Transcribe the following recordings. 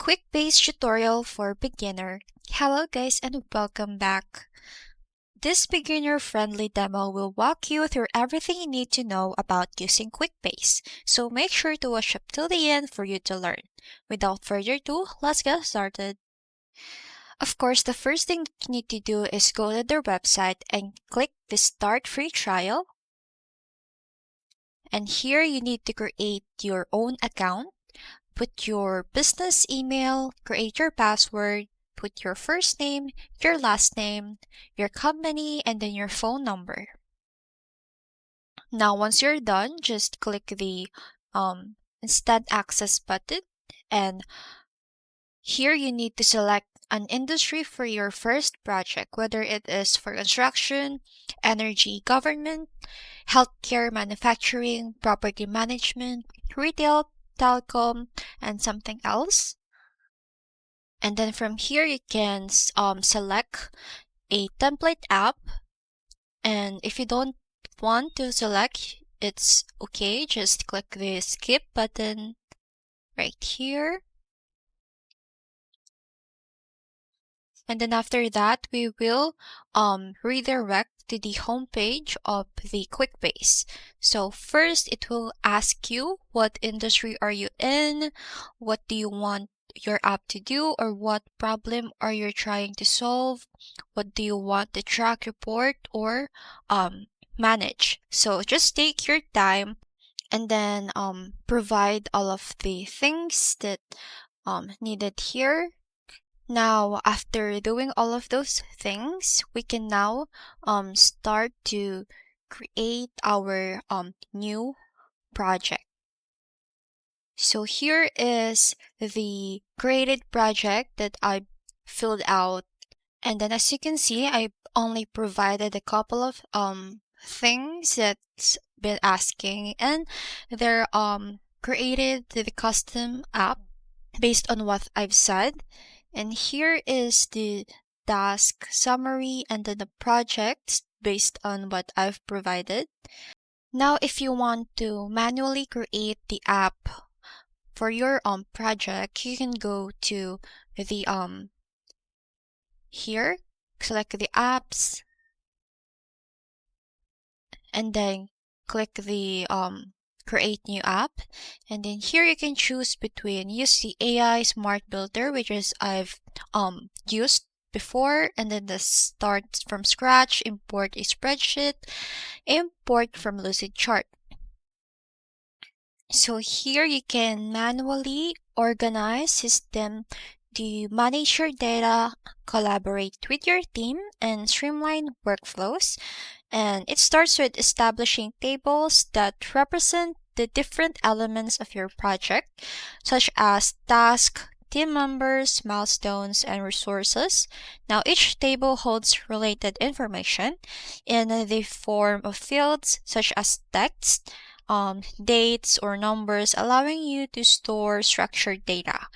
Quickbase tutorial for beginner. Hello guys and welcome back. This beginner-friendly demo will walk you through everything you need to know about using Quickbase, so make sure to watch up till the end for you to learn. Without further ado, let's get started. Of course, the first thing that you need to do is go to their website and click the Start Free Trial. And here you need to create your own account. Put your business email, create your password, put your first name, your last name, your company, and then your phone number. Now, once you're done, just click the Instant Access button, and here you need to select an industry for your first project, whether it is for construction, energy, government, healthcare, manufacturing, property management, retail, telecom, and something else. And then from here, you can select a template app. And if you don't want to select, it's okay. Just click the skip button right here. And then after that, we will redirect to the homepage of the Quickbase. So first, it will ask you what industry are you in, what do you want your app to do, or what problem are you trying to solve, what do you want to track, report, or manage. So just take your time and then provide all of the things that needed here. Now, after doing all of those things, we can now start to create our new project. So here is the created project that I filled out, and then as you can see, I only provided a couple of things that's been asking, and they're created the custom app based on what I've said. And here is the task summary and then the projects based on what I've provided. Now, if you want to manually create the app for your project, you can go to the here, select the apps, and then click the create new app, and then here you can choose between use the AI Smart Builder, which is I've used before, and then the start from scratch, import a spreadsheet, import from Lucid Chart. So here you can manually organize system to manage your data, collaborate with your team, and streamline workflows. And it starts with establishing tables that represent the different elements of your project, such as task, team members, milestones, and resources. Now, each table holds related information in the form of fields such as text, dates, or numbers, allowing you to store structured data.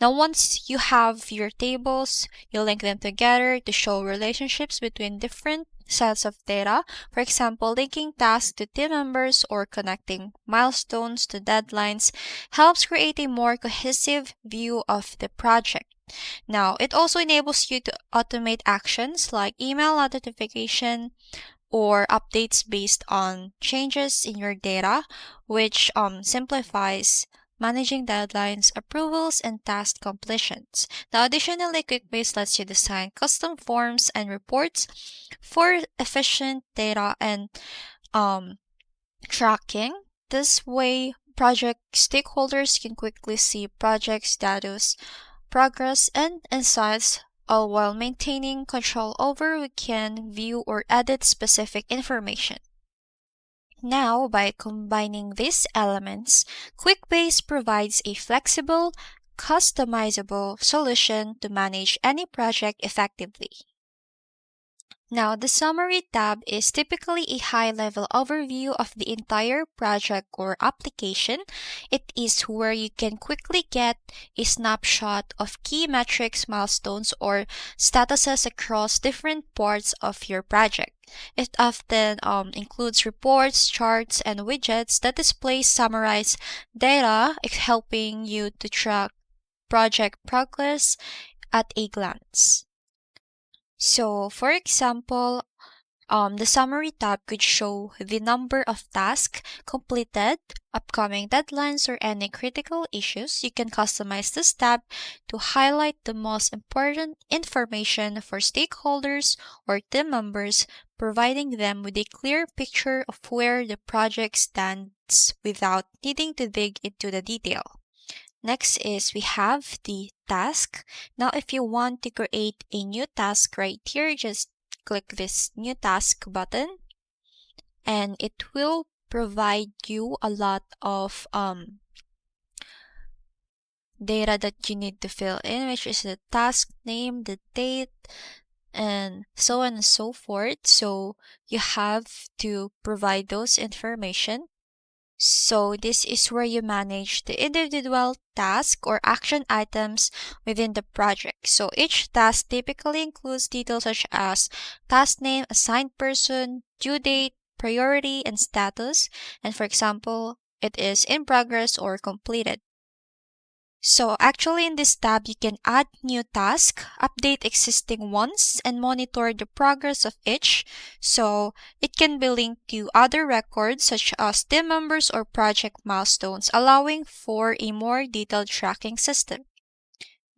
Now, once you have your tables, you link them together to show relationships between different sets of data. For example, linking tasks to team members or connecting milestones to deadlines helps create a more cohesive view of the project. Now, it also enables you to automate actions like email notification or updates based on changes in your data, which simplifies managing deadlines, approvals, and task completions. Now, additionally, Quickbase lets you design custom forms and reports for efficient data and tracking. This way, project stakeholders can quickly see project status, progress, and insights, all while maintaining control over who can view or edit specific information. Now, by combining these elements, Quickbase provides a flexible, customizable solution to manage any project effectively. Now, the Summary tab is typically a high-level overview of the entire project or application. It is where you can quickly get a snapshot of key metrics, milestones, or statuses across different parts of your project. It often includes reports, charts, and widgets that display summarized data, helping you to track project progress at a glance. So, for example, the summary tab could show the number of tasks completed, upcoming deadlines, or any critical issues. You can customize this tab to highlight the most important information for stakeholders or team members, providing them with a clear picture of where the project stands without needing to dig into the detail. Next is we have the task. Now, if you want to create a new task right here, just click this new task button and it will provide you a lot of data that you need to fill in, which is the task name, the date, and so on and so forth. So you have to provide those information. So this is where you manage the individual task or action items within the project. So each task typically includes details such as task name, assigned person, due date, priority, and status. And for example, it is in progress or completed. So actually in this tab, you can add new task, update existing ones, and monitor the progress of each. So it can be linked to other records such as team members or project milestones, allowing for a more detailed tracking system.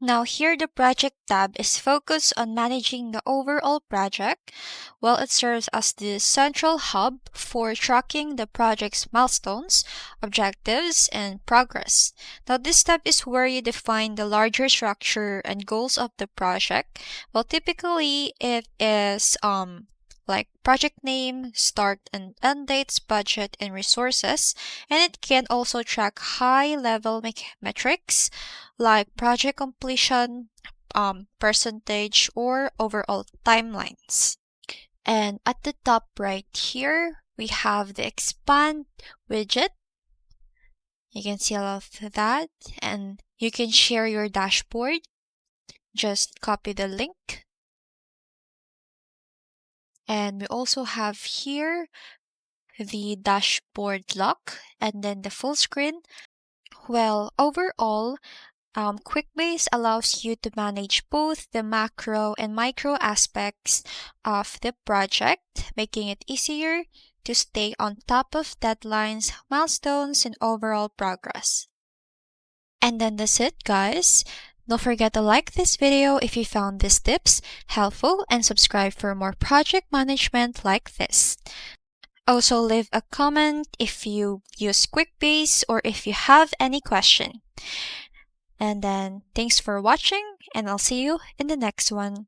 Now here the project tab is focused on managing the overall project, while it serves as the central hub for tracking the project's milestones, objectives, and progress. Now this tab is where you define the larger structure and goals of the project. Well, typically it is like project name, start and end dates, budget, and resources, and it can also track high-level metrics like project completion, percentage, or overall timelines. And at the top right here, we have the expand widget. You can see all of that, and you can share your dashboard. Just copy the link. And we also have here the dashboard lock and then the full screen. Well, overall, Quickbase allows you to manage both the macro and micro aspects of the project, making it easier to stay on top of deadlines, milestones, and overall progress. And then that's it, guys. Don't forget to like this video if you found these tips helpful and subscribe for more project management like this. Also, leave a comment if you use Quickbase or if you have any question. And then thanks for watching, and I'll see you in the next one.